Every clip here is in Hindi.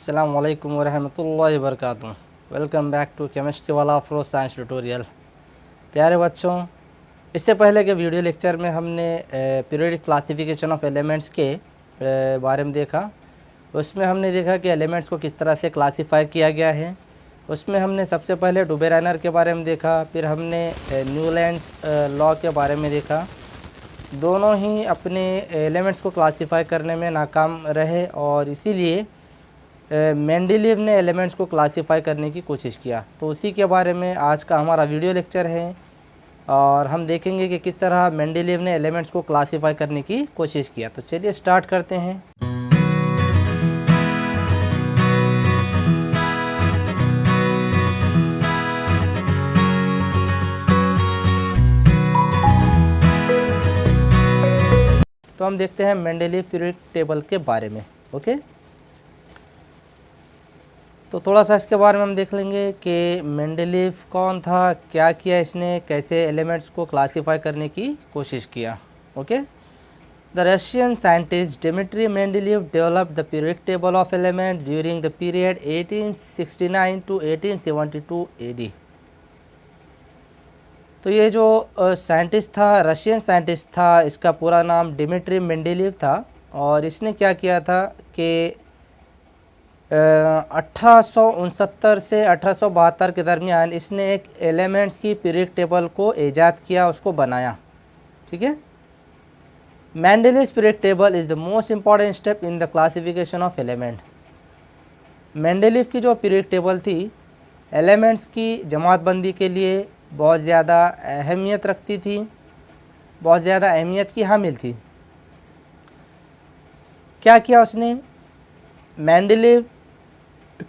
अस्सलाम वालेकुम वरहमतुल्लाहि वबरकातुहू। वेलकम बैक टू केमिस्ट्री वाला फ्रो साइंस ट्यूटोरियल। प्यारे बच्चों, इससे पहले के वीडियो लेक्चर में हमने पीरियोडिक क्लासिफिकेशन ऑफ एलिमेंट्स के बारे में देखा। उसमें हमने देखा कि एलिमेंट्स को किस तरह से क्लासीफाई किया गया है। उसमें हमने सबसे पहले डुबेराइनर के बारे में देखा, फिर हमने न्यूलैंड्स लॉ के बारे में देखा। दोनों ही अपने एलिमेंट्स को क्लासीफाई करने में नाकाम रहे और इसीलिए मेंडेलीव ने एलिमेंट्स को क्लासीफाई करने की कोशिश किया। तो उसी के बारे में आज का हमारा वीडियो लेक्चर है और हम देखेंगे कि किस तरह मेंडेलीव ने एलिमेंट्स को क्लासीफाई करने की कोशिश किया। तो चलिए स्टार्ट करते हैं। तो हम देखते हैं मेंडेलीव पीरियोडिक टेबल के बारे में। ओके, तो थोड़ा सा इसके बारे में हम देख लेंगे कि मेंडेलीव कौन था, क्या किया इसने, कैसे एलिमेंट्स को क्लासीफाई करने की कोशिश किया। Okay, the Russian scientist Dmitri Mendeleev developed the periodic table of element during the period 1869 to 1872 AD। तो ये जो साइंटिस्ट था, रशियन साइंटिस्ट था, इसका पूरा नाम डिमिट्री मेंडेलीव था और इसने क्या किया था कि 1869 से 1872 के दरमियान इसने एक एलिमेंट्स की पीरियोडिक टेबल को ईजाद किया, उसको बनाया। ठीक है, Mendeleev's periodic table is the most important step in the classification of element. Mendeleev की जो पीरियोडिक टेबल थी एलिमेंट्स की जमातबंदी के लिए बहुत ज़्यादा अहमियत रखती थी, बहुत ज़्यादा अहमियत की हामिल थी। क्या किया उसने? Mendeleev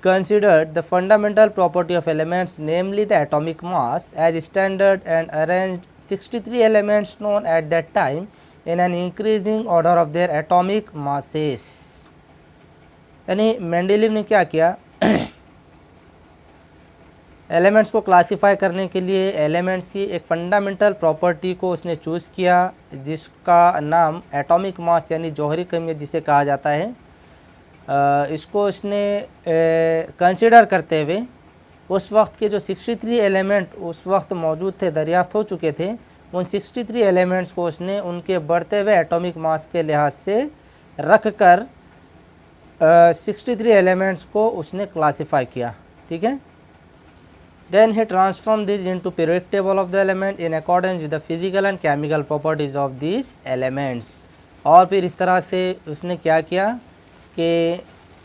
considered the fundamental property of elements, namely the atomic mass, as standard and arranged 63 elements known at that time in an increasing order of their atomic masses। यानी मेंडेलीव ने क्या किया, एलिमेंट्स को क्लासीफाई करने के लिए एलिमेंट्स की एक फंडामेंटल प्रॉपर्टी को उसने चूज़ किया जिसका नाम एटॉमिक मास यानी जौहरी कमियत जिसे कहा जाता है। इसको इसने कंसिडर करते हुए उस वक्त के जो 63 एलिमेंट उस वक्त मौजूद थे, दरियाफ्त हो चुके थे, उन 63 एलिमेंट्स को उसने उनके बढ़ते हुए एटॉमिक मास के लिहाज से रख कर 63 एलिमेंट्स को उसने क्लासीफाई किया। ठीक है, then he transform this into periodic table of the element in accordance with the physical and chemical properties of this elements. और फिर इस तरह से उसने क्या किया कि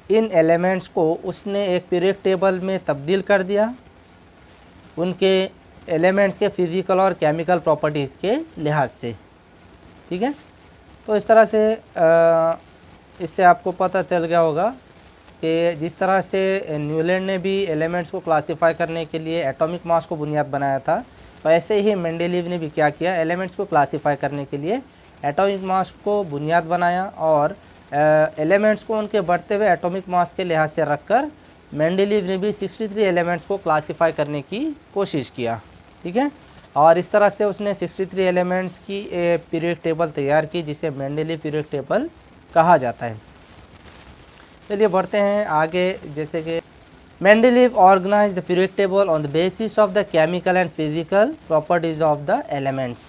इन एलिमेंट्स को उसने एक पीरियोडिक टेबल में तब्दील कर दिया उनके एलिमेंट्स के फिज़िकल और केमिकल प्रॉपर्टीज़ के लिहाज से। ठीक है, तो इस तरह से इससे आपको पता चल गया होगा कि जिस तरह से न्यूलैंड ने भी एलिमेंट्स को क्लासीफाई करने के लिए एटॉमिक मास को बुनियाद बनाया था, वैसे ही मेंडेलीव ने भी क्या किया, एलिमेंट्स को क्लासीफाई करने के लिए एटॉमिक मास को बुनियाद बनाया और एलिमेंट्स को उनके बढ़ते हुए एटॉमिक मास के लिहाज से रखकर मेंडेलीव ने भी 63 एलिमेंट्स को क्लासीफाई करने की कोशिश किया। ठीक है, और इस तरह से उसने 63 एलिमेंट्स की पीरियोडिक टेबल तैयार की जिसे मेंडेलीव पीरियोडिक टेबल कहा जाता है। चलिए बढ़ते हैं आगे। जैसे कि Mendeleev organized the periodic table on the basis of the chemical and physical properties of the elements.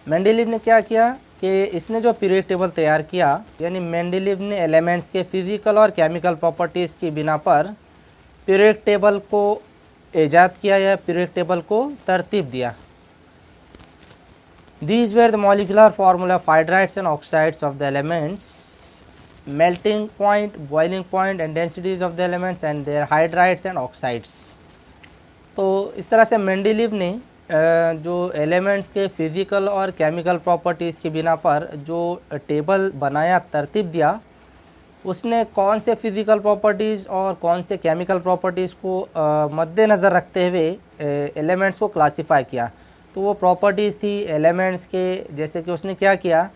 Mendeleev ने क्या किया कि इसने जो पीरियोडिक टेबल तैयार किया, यानी मेंडेलीव ने एलिमेंट्स के फिजिकल और केमिकल प्रॉपर्टीज़ की बिना पर पीरियोडिक टेबल को ईजाद किया या पीरियोडिक टेबल को तरतीब दिया। These were the molecular formula of hydrides and oxides of the elements, melting point, boiling point and densities of the elements and their hydrides and oxides. तो इस तरह से मेंडेलीव ने जो एलिमेंट्स के फिज़िकल और केमिकल प्रॉपर्टीज़ की बिना पर जो टेबल बनाया, तरतीब दिया, उसने कौन से फिज़िकल प्रॉपर्टीज़ और कौन से केमिकल प्रॉपर्टीज़ को मद्देनज़र रखते हुए एलिमेंट्स को क्लासीफाई किया। तो वो प्रॉपर्टीज़ थी एलिमेंट्स के, जैसे कि उसने क्या किया,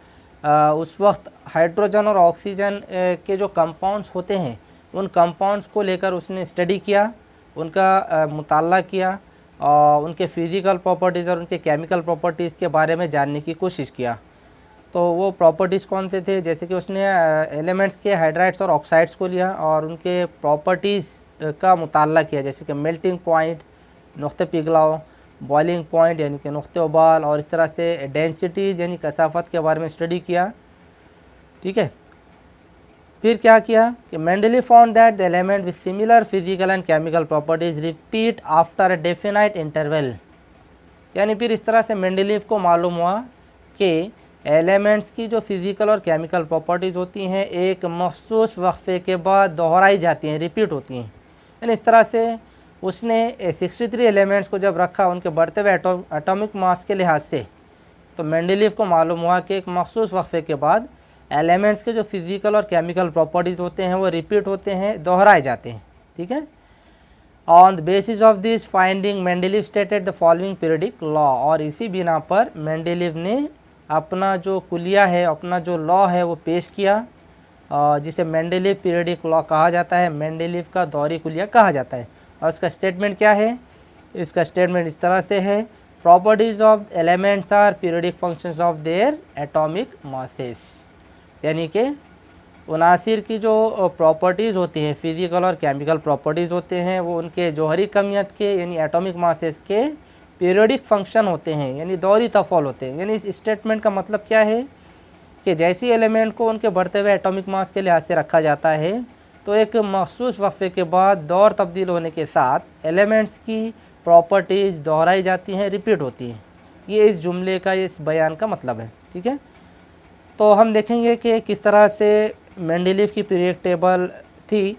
उस वक्त हाइड्रोजन और ऑक्सीजन के जो कंपाउंड्स होते हैं उन कंपाउंड्स को लेकर उसने स्टडी किया, उनका मुताला किया और उनके फिज़िकल प्रॉपर्टीज़ और उनके केमिकल प्रॉपर्टीज़ के बारे में जानने की कोशिश किया। तो वो प्रॉपर्टीज़ कौन से थे, जैसे कि उसने एलिमेंट्स के हाइड्राइड्स और ऑक्साइड्स को लिया और उनके प्रॉपर्टीज़ का मुताला किया, जैसे कि मेल्टिंग पॉइंट, नुक़्ते पिघलाव, बॉइलिंग पॉइंट यानी कि नुक़्ते उबाल, और इस तरह से डेंसिटीज़ यानी कसाफत के बारे में स्टडी किया। ठीक है, फिर क्या किया कि Mendeleev found that the element with similar physical and chemical properties repeat after a definite interval, यानी फिर इस तरह से मेंडलीव को मालूम हुआ कि एलिमेंट्स की जो फिज़िकल और केमिकल प्रॉपर्टीज़ होती हैं एक मखसूस वक्फे के बाद दोहराई जाती हैं, रिपीट होती हैं। यानी इस तरह से उसने 63 एलिमेंट्स को जब रखा उनके बढ़ते हुए एटॉमिक मास के लिहाज से, तो मेंडलीव को मालूम हुआ कि एक मखसूस वक्फे के बाद एलिमेंट्स के जो फिज़िकल और केमिकल प्रॉपर्टीज़ होते हैं वो रिपीट होते हैं, दोहराए जाते हैं। ठीक है, on the basis of this finding Mendeleev stated the following periodic law, और इसी बिना पर मेंडलीव ने अपना जो कुलिया है, अपना जो लॉ है वो पेश किया, जिसे मेंडलीव पीरियडिक लॉ कहा जाता है, मेंडलीव का दौरी कुलिया कहा जाता है। और इसका स्टेटमेंट क्या है, इसका स्टेटमेंट इस तरह से है, properties of elements are periodic functions of their atomic masses, यानी कि अनासिर की जो प्रॉपर्टीज़ होती हैं, फिज़िकल और केमिकल प्रॉपर्टीज़ होते हैं, वो उनके जौहरी कमियत के यानी एटॉमिक मासेस के पीरियडिक फंक्शन होते हैं, यानी दौरी तफौल होते हैं। यानी इस स्टेटमेंट का मतलब क्या है कि जैसी एलिमेंट को उनके बढ़ते हुए एटॉमिक मास के लिहाज से रखा जाता है, तो एक मखसूस वक्फे के बाद दौर तब्दील होने के साथ एलिमेंट्स की प्रॉपर्टीज़ दोहराई जाती हैं, रिपीट होती हैं। ये इस जुमले का, इस बयान का मतलब है। ठीक है, तो हम देखेंगे कि किस तरह से मेंडलीव की पीरियड टेबल थी।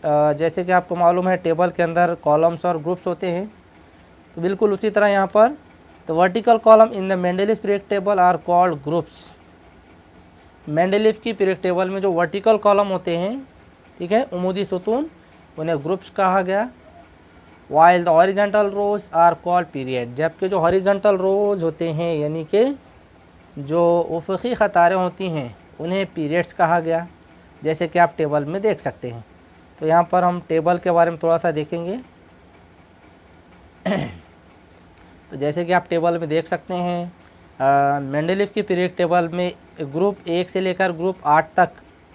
जैसे कि आपको मालूम है टेबल के अंदर कॉलम्स और ग्रुप्स होते हैं, तो बिल्कुल उसी तरह यहाँ पर the vertical column in the Mendeleev period table are called groups. Mendeleev की पीरियड टेबल में जो वर्टिकल कॉलम होते हैं, ठीक है, उमूदी सुतून, उन्हें ग्रुप्स कहा गया। While the horizontal rows are called period, जबकि जो हॉरिजॉन्टल रोज होते हैं यानी कि जो उफ़क़ी ख़तारें होती हैं उन्हें पीरियड्स कहा गया, जैसे कि आप टेबल में देख सकते हैं। तो यहाँ पर हम टेबल के बारे में थोड़ा सा देखेंगे। तो जैसे कि आप टेबल में देख सकते हैं, मेंडलीव की पीरियड टेबल में ग्रुप 1 से लेकर ग्रुप 8 तक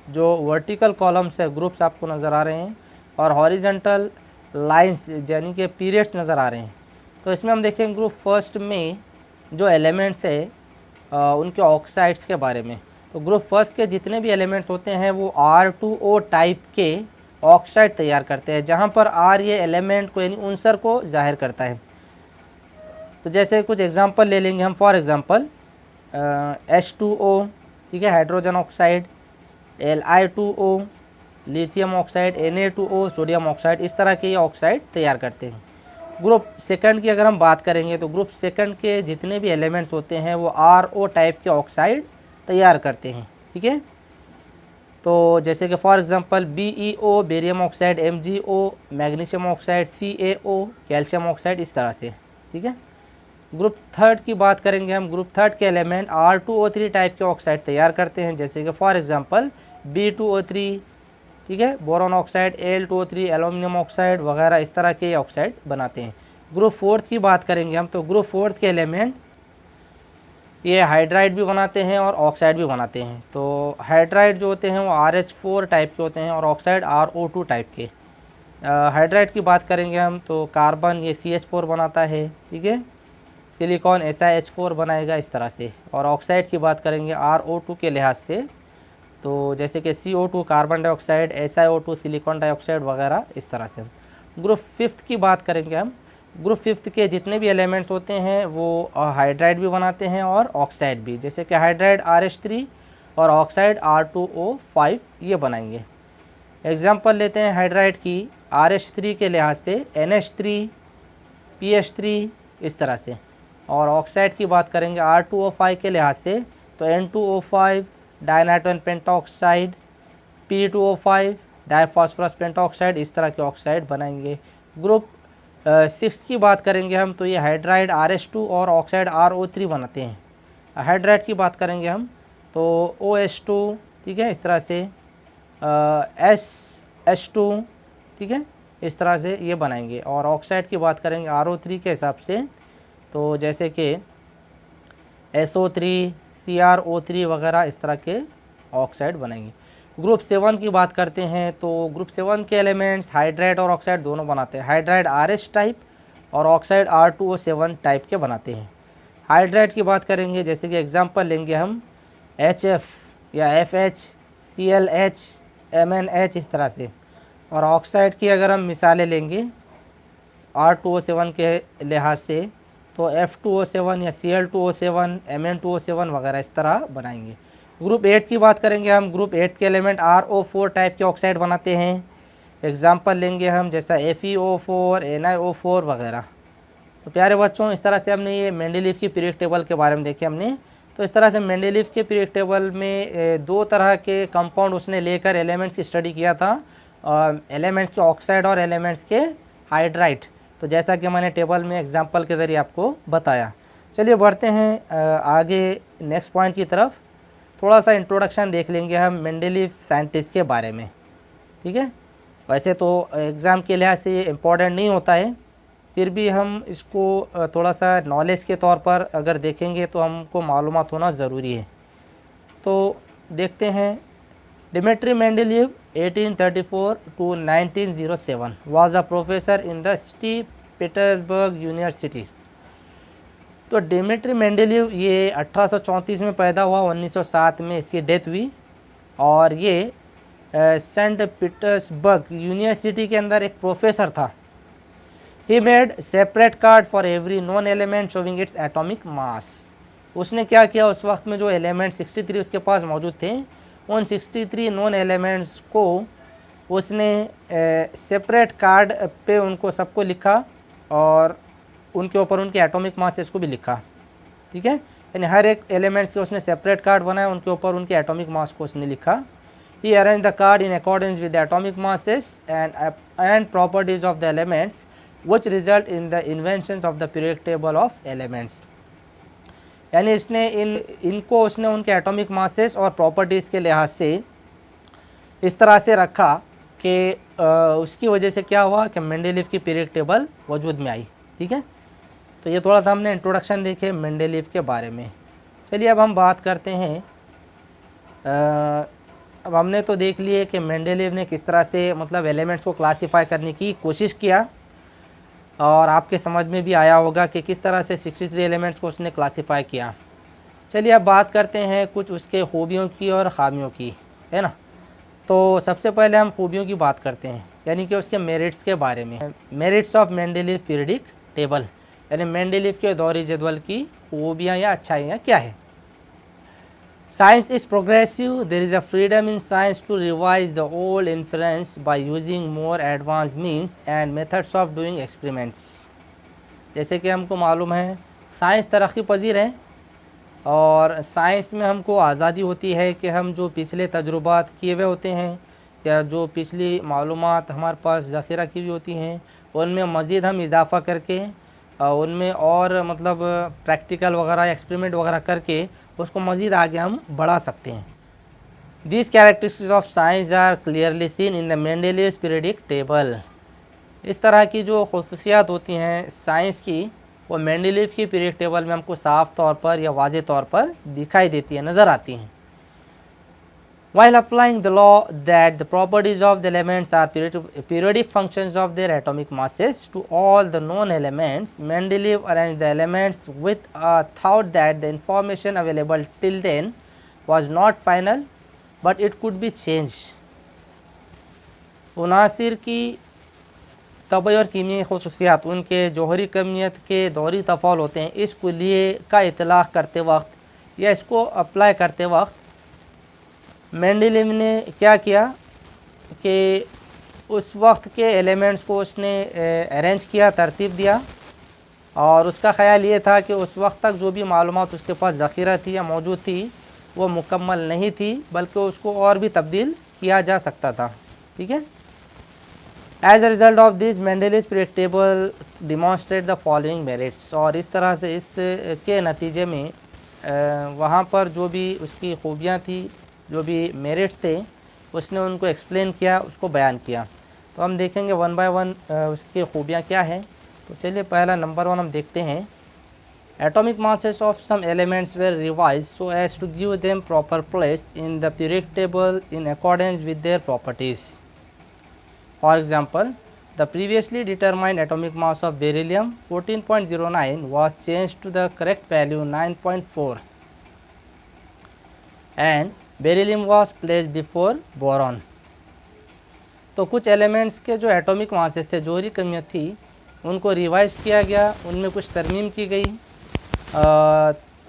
जो वर्टिकल कॉलम्स है, ग्रुप्स आपको नज़र आ रहे हैं, और हॉरिजॉन्टल लाइंस यानी कि पीरियड्स नज़र आ रहे हैं। तो इसमें हम देखेंगे ग्रुप फर्स्ट में जो एलिमेंट्स है उनके ऑक्साइड्स के बारे में। तो ग्रुप फर्स्ट के जितने भी एलिमेंट्स होते हैं वो R2O टाइप के ऑक्साइड तैयार करते हैं, जहाँ पर R ये एलिमेंट को यानी उनसर को जाहिर करता है। तो जैसे कुछ एग्जांपल ले लेंगे हम, फॉर एग्जांपल H2O, ठीक है, hydrogen oxide, Li2O lithium oxide, Na2O sodium oxide, इस तरह के ये ऑक्साइड तैयार करते हैं। ग्रुप सेकंड की अगर हम बात करेंगे तो ग्रुप सेकंड के जितने भी एलिमेंट्स होते हैं वो RO टाइप के ऑक्साइड तैयार करते हैं। ठीक है, तो जैसे कि for example BeO barium oxide, MgO magnesium oxide, CaO calcium oxide, इस तरह से। ठीक है, ग्रुप थर्ड की बात करेंगे हम, ग्रुप थर्ड के एलिमेंट R2O3 टाइप के ऑक्साइड तैयार करते हैं, जैसे कि फॉर एग्जांपल B2O3, ठीक है, boron oxide, Al2O3 aluminium oxide वगैरह, इस तरह के ऑक्साइड बनाते हैं। ग्रुप फोर्थ की बात करेंगे हम, तो ग्रुप फोर्थ के एलिमेंट ये हाइड्राइड भी बनाते हैं और ऑक्साइड भी बनाते हैं। तो हाइड्राइड जो होते हैं वो RH4 टाइप के होते हैं और ऑक्साइड RO2 टाइप के। हाइड्राइड की बात करेंगे हम तो कार्बन ये CH4 बनाता है, ठीक है, सिलिकॉन SiH4 बनाएगा, इस तरह से। और ऑक्साइड की बात करेंगे RO2 के लिहाज से, तो जैसे कि CO2 carbon dioxide, SiO2 silicon dioxide वगैरह, इस तरह से। ग्रुप फिफ्थ की बात करेंगे हम, ग्रुप फिफ्थ के जितने भी एलिमेंट्स होते हैं वो हाइड्राइड भी बनाते हैं और ऑक्साइड भी, जैसे कि हाइड्राइड RH3 और ऑक्साइड R2O5 ये बनाएंगे। एग्जांपल लेते हैं हाइड्राइड की, RH3 के लिहाज से NH3, PH3, इस तरह से। और ऑक्साइड की बात करेंगे R2O5 के लिहाज से तो N2O5 dinitrogen pentoxide, P2O5 डाइफॉस्फोरस pentoxide, इस तरह के ऑक्साइड बनाएंगे। ग्रुप 6 की बात करेंगे हम तो ये हाइड्राइड RH2 और ऑक्साइड RO3 बनाते हैं। हाइड्राइड की बात करेंगे हम तो OH2, ठीक है, इस तरह से SH2, ठीक है, इस तरह से ये बनाएंगे। और ऑक्साइड की बात करेंगे RO3 के हिसाब से तो जैसे कि SO3, CrO3 वगैरह इस तरह के ऑक्साइड बनाएंगे। ग्रुप 7 की बात करते हैं तो ग्रुप 7 के एलिमेंट्स हाइड्राइड और ऑक्साइड दोनों बनाते हैं। हाइड्राइड RH टाइप और ऑक्साइड R2O7 टाइप के बनाते हैं। हाइड्राइड की बात करेंगे, जैसे कि एग्जांपल लेंगे हम HF या FH, ClH, MnH इस तरह से। और ऑक्साइड की अगर हम मिसालें लेंगे R2O7 के लिहाज से तो F2O7 या Cl2O7, Mn2O7 वगैरह इस तरह बनाएंगे। ग्रुप 8 की बात करेंगे हम। ग्रुप 8 के एलिमेंट RO4 टाइप के ऑक्साइड बनाते हैं। एग्जांपल लेंगे हम जैसा FeO4, NiO4 वगैरह। तो प्यारे बच्चों, इस तरह से हमने ये मेंडलीव की पीरियड टेबल के बारे में देखे हमने। तो इस तरह से मेंडलीव के पीरियड टेबल में दो तरह के कंपाउंड उसने लेकर एलिमेंट्स की स्टडी किया था, एलिमेंट्स के ऑक्साइड और एलिमेंट्स के हाइड्राइड। तो जैसा कि मैंने टेबल में एग्जांपल के ज़रिए आपको बताया। चलिए बढ़ते हैं आगे नेक्स्ट पॉइंट की तरफ। थोड़ा सा इंट्रोडक्शन देख लेंगे हम मेंडलीव साइंटिस्ट के बारे में, ठीक है। वैसे तो एग्ज़ाम के लिहाज से ये इम्पोर्टेंट नहीं होता है, फिर भी हम इसको थोड़ा सा नॉलेज के तौर पर अगर देखेंगे तो हमको मालूमात होना ज़रूरी है। तो देखते हैं, Dmitry Mendeleev 1834 to 1907 was a professor in the St. Petersburg University। तो डिमिट्री मेंडलीव ये 1834 में पैदा हुआ, 1907 में इसकी डेथ हुई। और ये सेंट पीटर्सबर्ग यूनिवर्सिटी के अंदर एक प्रोफेसर था। He made separate card for every non element showing its atomic mass. उसने क्या किया, उस वक्त में जो एलिमेंट 63 उसके पास मौजूद थे, उन 63 नॉन एलिमेंट्स को उसने सेपरेट कार्ड पे उनको सबको लिखा और उनके ऊपर उनके एटॉमिक मासेस को भी लिखा, ठीक है। यानी हर एक एलिमेंट्स के उसने सेपरेट कार्ड बनाया, उनके ऊपर उनके एटॉमिक मास को उसने लिखा। He arrange the card in accordance with the atomic masses and properties of the elements which result in the inventions of the periodic table of elements। यानी इसने इनको उसने उनके एटॉमिक मासेस और प्रॉपर्टीज़ के लिहाज से इस तरह से रखा कि उसकी वजह से क्या हुआ कि मेंडलीव की पीरियड टेबल वजूद में आई, ठीक है। तो ये थोड़ा सा हमने इंट्रोडक्शन देखे मेंडलीव के बारे में। चलिए अब हम बात करते हैं, अब हमने तो देख लिए कि मेंडलीव ने किस तरह से मतलब एलिमेंट्स को क्लासीफाई करने की कोशिश किया और आपके समझ में भी आया होगा कि किस तरह से 63 एलिमेंट्स को उसने क्लासीफाई किया। चलिए अब बात करते हैं कुछ उसके खूबियों की और ख़ामियों की, है ना। तो सबसे पहले हम खूबियों की बात करते हैं, यानी कि उसके मेरिट्स के बारे में। Merits of Mendeleev periodic table, यानी मेंडलीव के दौरी जदवल की खूबियाँ या अच्छाइयाँ क्या है। Science is progressive. There is a freedom in science to revise the old inference by using more advanced means and methods of doing experiments। जैसे कि हमको मालूम है साइंस तरक्की पजीर है और साइंस में हमको आज़ादी होती है कि हम जो पिछले तजुर्बात किए हुए होते हैं या जो पिछली मालूमात हमारे पास ज़ख़ीरा की हुई होती हैं उनमें मज़ीद हम इजाफ़ा करके उनमें और मतलब प्रैक्टिकल वगैरह एक्सपेरिमेंट वगैरह करके उसको मज़ीद आगे हम बढ़ा सकते हैं। These characteristics of science are clearly seen in the Mendeleev's periodic table। इस तरह की जो ख़ुसूसियात होती हैं साइंस की वो मेंडलीव की पीरियड टेबल में हमको साफ़ तौर पर या वाज़े तौर पर दिखाई देती है, नज़र आती हैं। While applying the law that the properties of the elements are periodic functions of their atomic masses to all the known elements, Mendeleev arranged the elements with a thought that the information available till then was not final but it could be changed। उनासिर की तबई और कीमियाई ख़ुसूसियात उनके जौहरी कमियत के दौरी तफ़ाउल होते हैं, इस कुलिये का इतलाक़ करते वक्त या इसको अप्लाई करते वक्त मेंडलीव ने क्या किया कि उस वक्त के एलिमेंट्स को उसने अरेंज किया, तरतीब दिया और उसका ख़याल ये था कि उस वक्त तक जो भी मालूमात उसके पास ज़ख़ीरा थी या मौजूद थी वो मुकम्मल नहीं थी बल्कि उसको और भी तब्दील किया जा सकता था, ठीक है। As a result of this Mendeleev's period table demonstrate the following merits. और इस तरह से इस के नतीजे में वहाँ पर जो भी उसकी खूबियाँ थी, जो भी मेरिट्स थे, उसने उनको एक्सप्लेन किया, उसको बयान किया। तो हम देखेंगे वन बाय वन उसकी खूबियाँ क्या हैं। तो चलिए पहला नंबर 1 हम देखते हैं। Atomic masses of some elements were revised so as to give them proper place in the periodic table in accordance with their properties. For example, the previously determined atomic mass of beryllium 14.09 was changed to the correct value 9.4 and beryllium was placed before boron. तो कुछ एलिमेंट्स के जो एटॉमिक मासेस थे, जोहरी कमियाँ थी, उनको रिवाइज किया गया, उनमें कुछ तरमीम की गई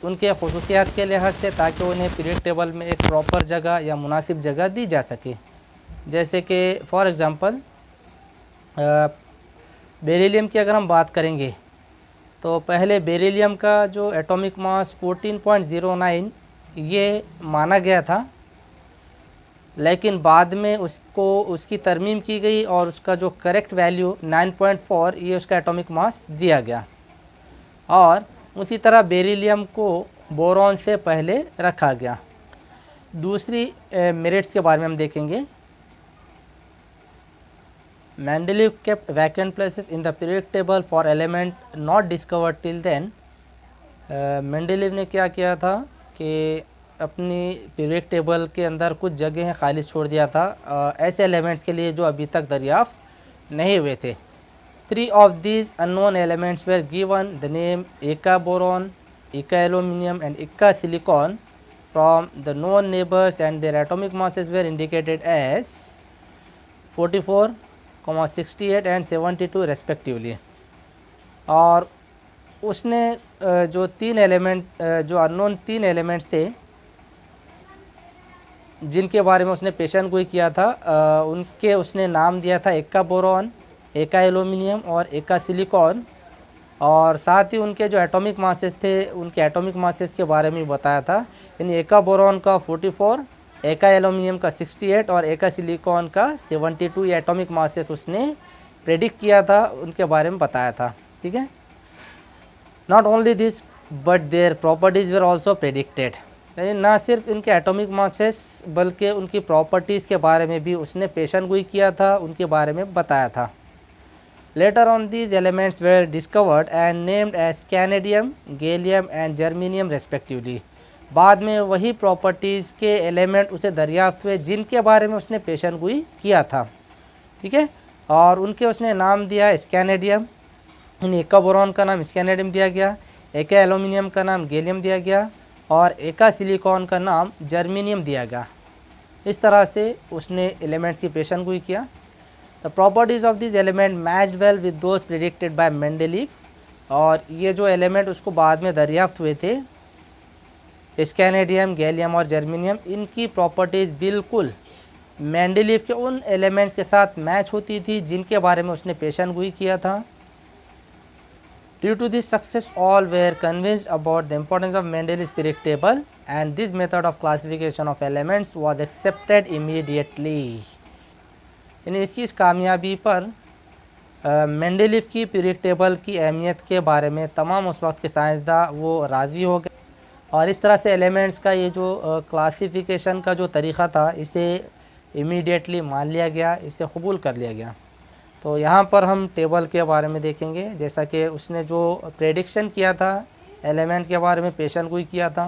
उनके खसूसियात के लिहाज से, ताकि उन्हें पीरियड टेबल में एक प्रॉपर जगह या मुनासिब जगह दी जा सके। जैसे कि फॉर एग्ज़ाम्पल बेरिलियम की अगर हम बात करेंगे तो पहले बेरिलियम का जो एटॉमिक मास 14.09 ये माना गया था, लेकिन बाद में उसकी तरमीम की गई और उसका जो करेक्ट वैल्यू 9.4 ये उसका एटॉमिक मास दिया गया। और उसी तरह बेरिलियम को बोरॉन से पहले रखा गया। दूसरी मेरिट्स के बारे में हम देखेंगे। Mendeleev kept vacant places in the periodic table for element not discovered till then. Mendeleev ने क्या किया था कि अपनी पीरियड टेबल के अंदर कुछ जगह खाली छोड़ दिया था ऐसे एलिमेंट्स के लिए जो अभी तक दरियाफ्त नहीं हुए थे। 3 of these unknown elements were given the name Eka boron, Eka aluminum and Eka silicon from the known neighbors, and their atomic masses were indicated as 44, 68 and 72 respectively. और उसने जो 3 एलिमेंट जो अननोन 3 एलिमेंट्स थे जिनके बारे में उसने पेशन गोई किया था उनके उसने नाम दिया था एका बोरॉन, एका एल्यूमिनियम और एका सिलिकॉन, और साथ ही उनके जो एटॉमिक मासेस थे उनके एटॉमिक मासेस के बारे में बताया था। यानी एका बोरॉन का 44, एका एल्यूमिनियम का 68 और एका सिलिकॉन का 72 ये एटॉमिक मासेस उसने प्रेडिक्ट किया था, उनके बारे में बताया था। ठीक है। Not only this but their properties were also predicted. यानी ना सिर्फ इनके एटॉमिक मासेस बल्कि उनकी प्रॉपर्टीज़ के बारे में भी उसने पेशन गोई किया था, उनके बारे में बताया था। Later on these elements were discovered and named as scandium, gallium and germanium respectively. बाद में वही प्रॉपर्टीज़ के एलिमेंट उसे दरियाफ्त हुए जिनके बारे में उसने पेशन गोई किया था। ठीक है। और उनके उसने नाम दिया स्कैनेडियम, एका बोरॉन का नाम स्कैनेडियम दिया गया, एका एल्यूमिनियम का नाम गैलियम दिया गया और एका सिलिकॉन का नाम जर्मेनियम दिया गया। इस तरह से उसने एलिमेंट्स की पेशन गोई किया। The properties of this element matched well with those predicted by Mendeleev. और ये जो एलिमेंट उसको बाद में दरियाफ्त हुए थे स्कैनेडियम, गैलियम और जर्मेनियम, इनकी प्रॉपर्टीज़ बिल्कुल मेंडेलीव के उन एलिमेंट्स के साथ मैच होती थी जिनके बारे में उसने पेशन गोई किया था। Due to this success, all were convinced about the importance of Mendeleev's periodic table, and this method of classification of elements was accepted immediately. इन इस कामयाबी पर मेंडेलीव की पीरियड टेबल की अहमियत के बारे में तमाम उस वक्त के साइंसदान वो राज़ी हो गए, और इस तरह से एलिमेंट्स का ये जो क्लासिफिकेशन का जो तरीक़ा था इसे इमीडिएटली मान लिया गया, इसे कबूल कर लिया गया। तो यहाँ पर हम टेबल के बारे में देखेंगे। जैसा कि उसने जो प्रेडिक्शन किया था एलिमेंट के बारे में पेशन गोई किया था,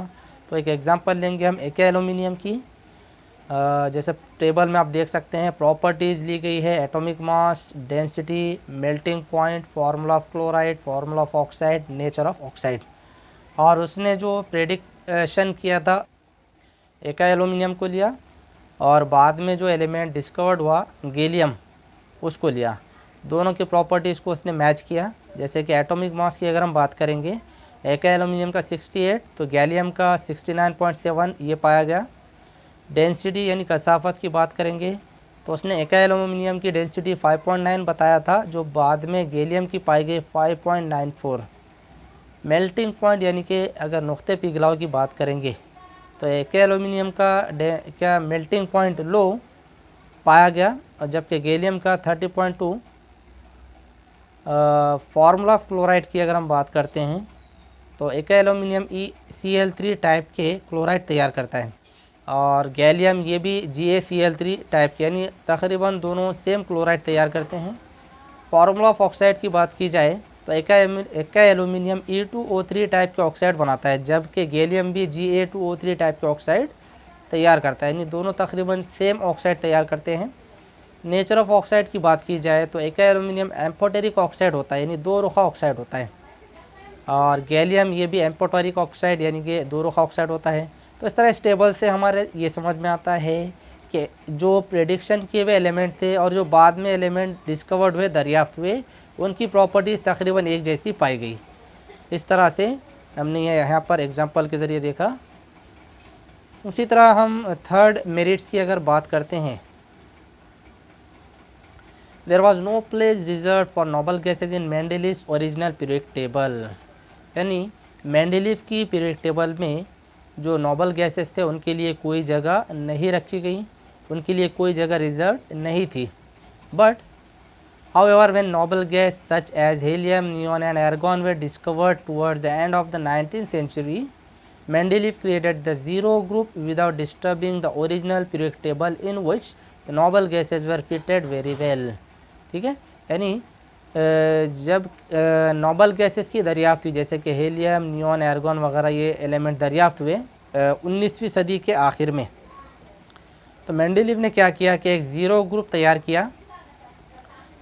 तो एक एग्जांपल लेंगे हम एका एल्यूमिनियम की। जैसे टेबल में आप देख सकते हैं प्रॉपर्टीज़ ली गई है, atomic mass, density, melting point, formula of chloride, formula of oxide, nature of oxide. और उसने जो प्रेडिक्शन किया था एका एल्यूमिनियम को लिया, और बाद में जो एलिमेंट डिस्कवर्ड हुआ गैलियम उसको लिया। दोनों की प्रॉपर्टीज़ को उसने मैच किया। जैसे कि एटॉमिक मास की अगर हम बात करेंगे, एका एल्यूमिनियम का 68 तो गैलियम का 69.7 ये पाया गया। डेंसिटी यानी कसाफत की बात करेंगे तो उसने एका एल्यूमिनियम की डेंसिटी 5.9 बताया था, जो बाद में गैलियम की पाई गई 5.94। मेल्टिंग पॉइंट यानी कि अगर नुक्ते पिघलाव की बात करेंगे तो एका एल्यूमिनियम का मेल्टिंग पॉइंट लो पाया गया, और जबकि गैलियम का 30.2। फार्मूला ऑफ क्लोराइड की अगर हम बात करते हैं तो एका एल्यूमिनियम ECl3 टाइप के क्लोराइड तैयार करता है, और गैलियम ये भी GaCl3 टाइप के, यानी तकरीबन दोनों सेम क्लोराइड तैयार करते हैं। फार्मूला ऑफ ऑक्साइड की बात की जाए तो एका एल्यूमिनियम E2O3 टाइप के ऑक्साइड बनाता है, जबकि गैलियम भी Ga2O3 टाइप के ऑक्साइड तैयार करता है, यानी दोनों तकरीबन सेम ऑक्साइड तैयार करते हैं। नेचर ऑफ ऑक्साइड की बात की जाए तो एका एल्यूमिनियम एम्फोटेरिक ऑक्साइड होता है, यानी दो रुखा ऑक्साइड होता है, और गैलियम ये भी एम्फोटेरिक ऑक्साइड यानी कि दो रुखा ऑक्साइड होता है। तो इस तरह इस टेबल से हमारे ये समझ में आता है कि जो प्रेडिक्शन किए हुए एलिमेंट थे और जो बाद में एलिमेंट डिस्कवर्ड हुए, दरियाफ्त हुए, उनकी प्रॉपर्टीज़ तकरीबन एक जैसी पाई गई। इस तरह से हमने ये यहाँ पर एग्जांपल के ज़रिए देखा। उसी तरह हम थर्ड मेरिट्स की अगर बात करते हैं, there was no place reserve for noble gases in Mendeleev's original period table, यानी मेंडलीव की पीरियड टेबल में जो नोबल गैसेस थे उनके लिए कोई जगह नहीं रखी गई, उनके लिए कोई जगह रिजर्व नहीं थी। But however, when noble gas such as helium, neon and argon were discovered towards the end of the 19th century, Mendeleev created the zero group without disturbing the original periodic table in which the noble gases were fitted very well। ठीक है, यानी जब नोबल गैसेस की दरियाफ्त हुई, जैसे कि हेलियम, नियॉन, आर्गन वगैरह ये एलिमेंट दरियाफ्त हुए 19वीं सदी के आखिर में, तो मेंडलीव ने क्या किया कि एक ज़ीरो ग्रुप तैयार किया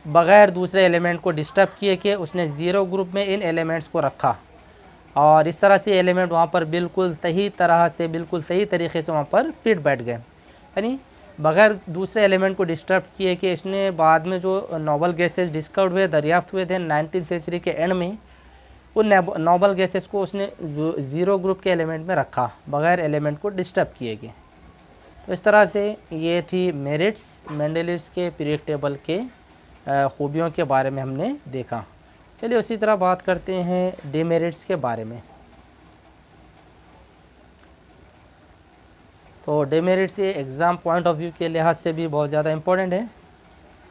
बग़ैर दूसरे एलिमेंट को डिस्टर्ब किए, कि उसने ज़ीरो ग्रुप में इन एलिमेंट्स को रखा, और इस तरह से एलिमेंट वहाँ पर बिल्कुल सही तरह से, बिल्कुल सही तरीके से वहाँ पर फिट बैठ गए, यानी बग़ैर दूसरे एलिमेंट को डिस्टर्ब किए। कि इसने बाद में जो नोबल गैसेस डिस्कवर्ड हुए, दरियाफ्त हुए थे 19th सेंचुरी के एंड में, उन नोबल गैसेस को उसने ज़ीरो ग्रुप के एलिमेंट में रखा बग़ैर एलिमेंट को डिस्टर्ब किए गए। तो इस तरह से ये थी मेरिट्स मेंडलीव्स के पीरियड टेबल के खूबियों के बारे में हमने देखा। चलिए उसी तरह बात करते हैं डिमेरिट्स के बारे में। तो डिमेरिट्स ये एग्ज़ाम पॉइंट ऑफ व्यू के लिहाज से भी बहुत ज़्यादा इम्पोर्टेंट है।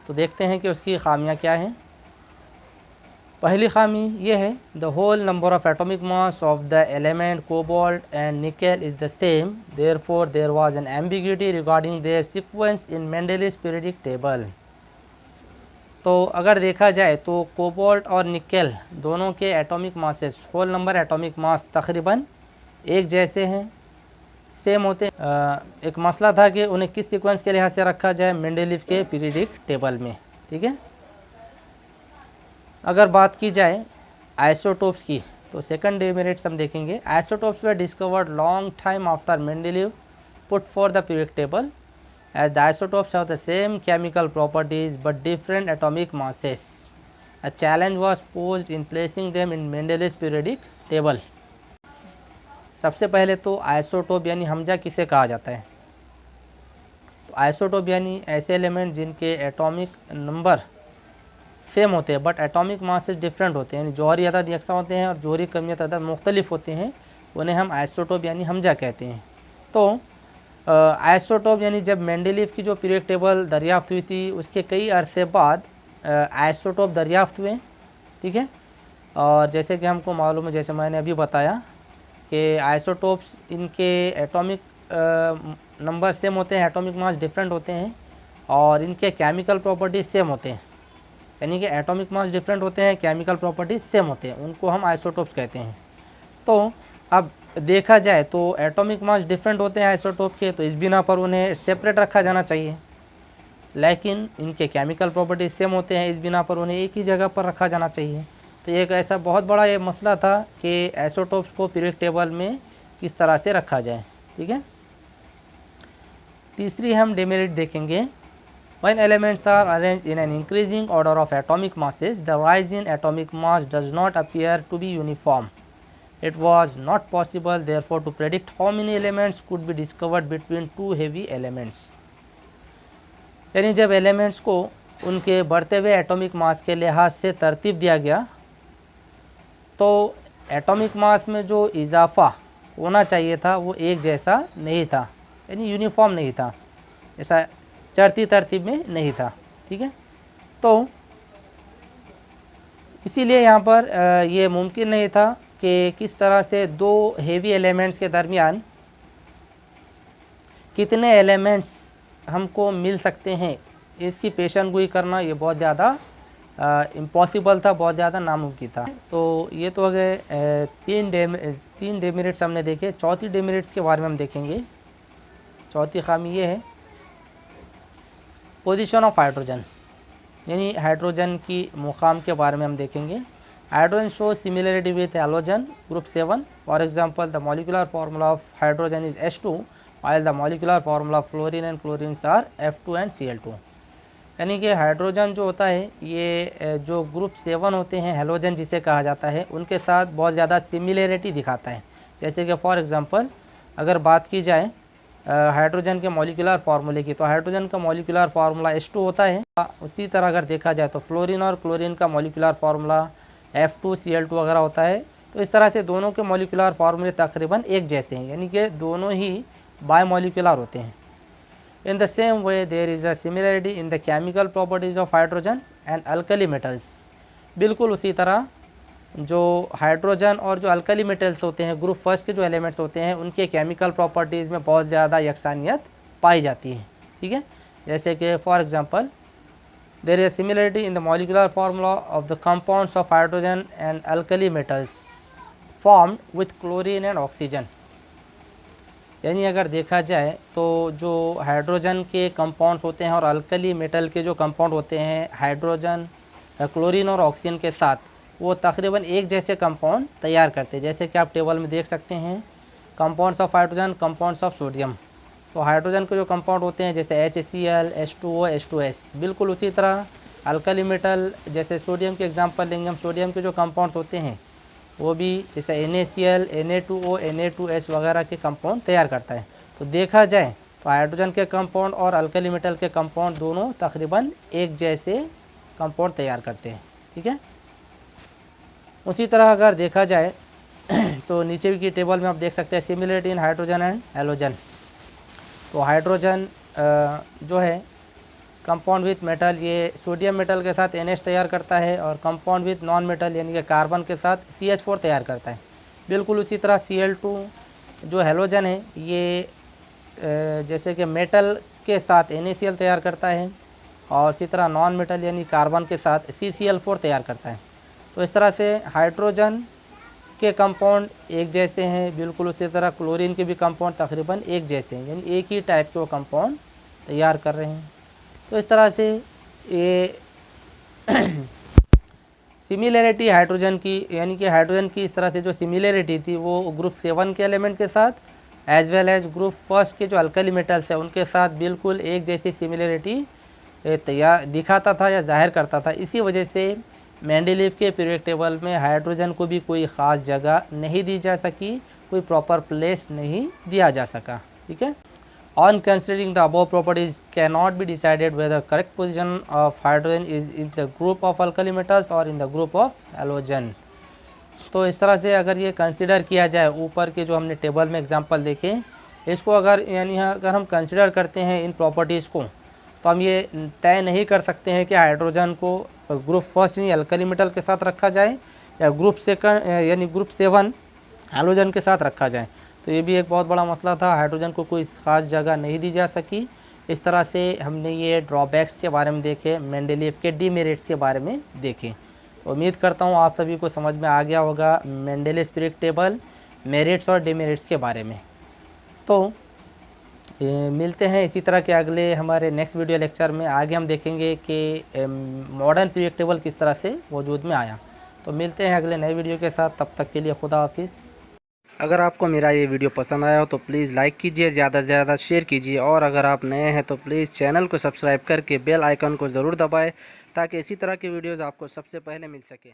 तो देखते हैं कि उसकी ख़ामियाँ क्या हैं। पहली ख़ामी ये है, the whole number of atomic mass of the element cobalt and nickel is the same, therefore there was an ambiguity regarding their sequence in Mendeleev's periodic table. तो अगर देखा जाए तो कोबाल्ट और निकेल दोनों के atomic masses, whole number atomic mass तकरीबन एक जैसे हैं, सेम होते हैं। एक मसला था कि उन्हें किस सीक्वेंस के लिहाज से रखा जाए मेंडलीव के पीरियडिक टेबल में। ठीक है, अगर बात की जाए आइसोटोप्स की, तो सेकंड डिमेरिट्स हम देखेंगे। Isotopes were discovered long time after Mendeleev put for the periodic table, as the isotopes have the same chemical properties but different atomic masses. A challenge was posed in placing them in Mendel's periodic table. सबसे पहले तो आइसोटोप यानी हमजा किसे कहा जाता है? तो आइसोटोप यानी ऐसे एलिमेंट जिनके एटॉमिक नंबर सेम होते हैं बट एटॉमिक मासेस डिफरेंट होते हैं, यानी जौहरी अदद यकसा होते हैं और जौहरी कमियत अदद मुख्तलिफ होते हैं, उन्हें हम आइसोटोप यानी हमजा कहते हैं। तो आइसोटोप यानी जब मेंडलीव की जो पीरियड टेबल दरियाफ्त हुई थी उसके कई अरसे बाद आइसोटोप दरियाफ्त हुए। ठीक है, और जैसे कि हमको मालूम है, जैसे मैंने अभी बताया कि आइसोटोप्स इनके एटॉमिक नंबर सेम होते हैं, एटॉमिक मास डिफरेंट होते हैं, और इनके केमिकल प्रॉपर्टीज़ सेम होते हैं, यानी कि एटॉमिक मास डिफरेंट होते हैं, केमिकल प्रॉपर्टीज़ सेम होते हैं, उनको हम आइसोटोप्स कहते हैं। तो अब देखा जाए तो एटॉमिक मास डिफरेंट होते हैं आइसोटोप के, तो इस बिना पर उन्हें सेपरेट रखा जाना चाहिए, लेकिन इनके केमिकल प्रॉपर्टीज सेम होते हैं, इस बिना पर उन्हें एक ही जगह पर रखा जाना चाहिए। तो एक ऐसा बहुत बड़ा ये मसला था कि आइसोटोप्स को पीरियडिक टेबल में किस तरह से रखा जाए। ठीक है, तीसरी हम डिमेरिट देखेंगे। When elements are arranged in an increasing order of atomic masses, the rise in atomic mass does not appear to be uniform. It was not possible therefore to predict how many elements could be discovered between two heavy elements. यानी जब एलिमेंट्स को उनके बढ़ते हुए एटॉमिक मास के लिहाज से तरतीब दिया गया तो एटॉमिक मास में जो इजाफा होना चाहिए था वो एक जैसा नहीं था, यानी यूनिफॉर्म नहीं था, ऐसा चढ़ती तरतीब में नहीं था। ठीक है, तो इसीलिए यहाँ पर ये मुमकिन नहीं था कि किस तरह से दो हेवी एलिमेंट्स के दरमियान कितने एलिमेंट्स हमको मिल सकते हैं, इसकी पेशनगोई करना ये बहुत ज़्यादा इम्पॉसिबल था, बहुत ज़्यादा नामुमकिन था। तो ये तो हो गए तीन डेमेरिट्स हमने देखे। चौथी डेमेरिट्स के बारे में हम देखेंगे। चौथी खामी ये है पोजीशन ऑफ हाइड्रोजन, यानी हाइड्रोजन की मुकाम के बारे में हम देखेंगे। Hydrogen show similarity with halogen group 7। For example the molecular formula of hydrogen is H2 while the molecular formula of fluorine and chlorines are F2 and Cl2। यानी कि हाइड्रोजन जो होता है ये जो ग्रुप 7 होते हैं हैलोजन जिसे कहा जाता है, उनके साथ बहुत ज़्यादा सिमिलरिटी दिखाता है। जैसे कि फॉर एग्जांपल अगर बात की जाए हाइड्रोजन के मॉलिक्यूलर फार्मूले की, तो हाइड्रोजन का मॉलिक्यूलर फार्मूला H2 होता है। उसी तरह अगर देखा जाए तो फ्लोरीन और क्लोरीन का मॉलिक्यूलर फार्मूला F2 Cl2 वगैरह होता है। तो इस तरह से दोनों के मॉलिक्यूलर फार्मूले तकरीबन एक जैसे हैं, यानी कि दोनों ही बायोमॉलिक्यूलर होते हैं। In the same way there is a similarity in the chemical properties of hydrogen and alkali metals. बिल्कुल उसी तरह जो हाइड्रोजन और जो अल्कली मेटल्स होते हैं, ग्रुप फर्स्ट के जो एलिमेंट्स होते हैं, उनके केमिकल प्रॉपर्टीज़ में बहुत ज़्यादा यकसानियत पाई जाती है। ठीक है, जैसे कि for example there is a similarity in the molecular formula of the compounds of hydrogen and alkali metals formed with chlorine and oxygen। यानी अगर देखा जाए तो जो हाइड्रोजन के कंपाउंड्स होते हैं और अल्कली मेटल के जो कंपाउंड होते हैं हाइड्रोजन क्लोरीन और ऑक्सीजन के साथ, वो तकरीबन एक जैसे कंपाउंड तैयार करते हैं। जैसे कि आप टेबल में देख सकते हैं compounds of hydrogen, compounds of sodium. तो हाइड्रोजन के जो कंपाउंड होते हैं जैसे HCl, H2O, H2S, बिल्कुल उसी तरह अल्कली मेटल जैसे सोडियम के एग्जांपल लेंगे हम, सोडियम के जो कंपाउंड होते हैं वो भी जैसे NaCl, Na2O, Na2S वगैरह के कंपाउंड तैयार करता है। तो देखा जाए तो हाइड्रोजन के कंपाउंड और अल्कली मेटल के कंपाउंड दोनों तकरीबन एक जैसे कंपाउंड तैयार करते हैं। ठीक है, उसी तरह अगर देखा जाए तो नीचे की टेबल में आप देख सकते हैं similarity in hydrogen and halogen. तो हाइड्रोजन जो है कंपाउंड विथ मेटल, ये सोडियम मेटल के साथ NH तैयार करता है, और कंपाउंड विथ नॉन मेटल यानी कि कार्बन के साथ CH4 तैयार करता है। बिल्कुल उसी तरह Cl2 जो हैलोजन है ये जैसे कि मेटल के साथ NaCl तैयार करता है, और इसी तरह नॉन मेटल यानी कार्बन के साथ CCl4 तैयार करता है। तो इस तरह से हाइड्रोजन के कंपाउंड एक जैसे हैं, बिल्कुल उसी तरह क्लोरीन के भी कंपाउंड तकरीबन एक जैसे हैं, यानी एक ही टाइप के वो कंपाउंड तैयार कर रहे हैं। तो इस तरह से ये सिमिलरिटी हाइड्रोजन की, यानी कि हाइड्रोजन की इस तरह से जो सिमिलरिटी थी वो ग्रुप 7 के एलिमेंट के साथ as well as group first के जो अल्कली मेटल्स है उनके साथ बिल्कुल एक जैसी सिमिलरिटी तैयार दिखाता था या जाहिर करता था। इसी वजह से मेंडलीव के पीरियड टेबल में हाइड्रोजन को भी कोई ख़ास जगह नहीं दी जा सकी, कोई प्रॉपर प्लेस नहीं दिया जा सका। ठीक है, on considering the above properties can not be decided whether correct position of hydrogen is in the group of alkali metals और in the group of halogen. तो इस तरह से अगर ये कंसिडर किया जाए, ऊपर के जो हमने टेबल में एग्जांपल देखे, इसको अगर यानी अगर हम कंसिडर करते हैं इन प्रॉपर्टीज़ को, तो हम ये तय नहीं कर सकते हैं कि हाइड्रोजन को ग्रुप फर्स्ट यानी अल्कली मेटल के साथ रखा जाए या ग्रुप सेकंड यानी ग्रुप 7 हैलोजन के साथ रखा जाए। तो ये भी एक बहुत बड़ा मसला था, हाइड्रोजन को कोई ख़ास जगह नहीं दी जा सकी। इस तरह से हमने ये ड्रॉबैक्स के बारे में देखे, मेंडलीव के डीमेरिट्स के बारे में देखे। तो उम्मीद करता हूँ आप सभी को समझ में आ गया होगा मेंडलीव पीरियड टेबल, मेरिट्स और डीमेरिट्स के बारे में। तो मिलते हैं इसी तरह के अगले हमारे नेक्स्ट वीडियो लेक्चर में। आगे हम देखेंगे कि मॉडर्न पीरियड टेबल किस तरह से वजूद में आया। तो मिलते हैं अगले नए वीडियो के साथ, तब तक के लिए खुदा हाफिज़। अगर आपको मेरा ये वीडियो पसंद आया हो तो प्लीज़ लाइक कीजिए, ज़्यादा से ज़्यादा शेयर कीजिए, और अगर आप नए हैं तो प्लीज़ चैनल को सब्सक्राइब करके बेल आइकन को ज़रूर दबाएँ ताकि इसी तरह की वीडियोज़ आपको सबसे पहले मिल सके।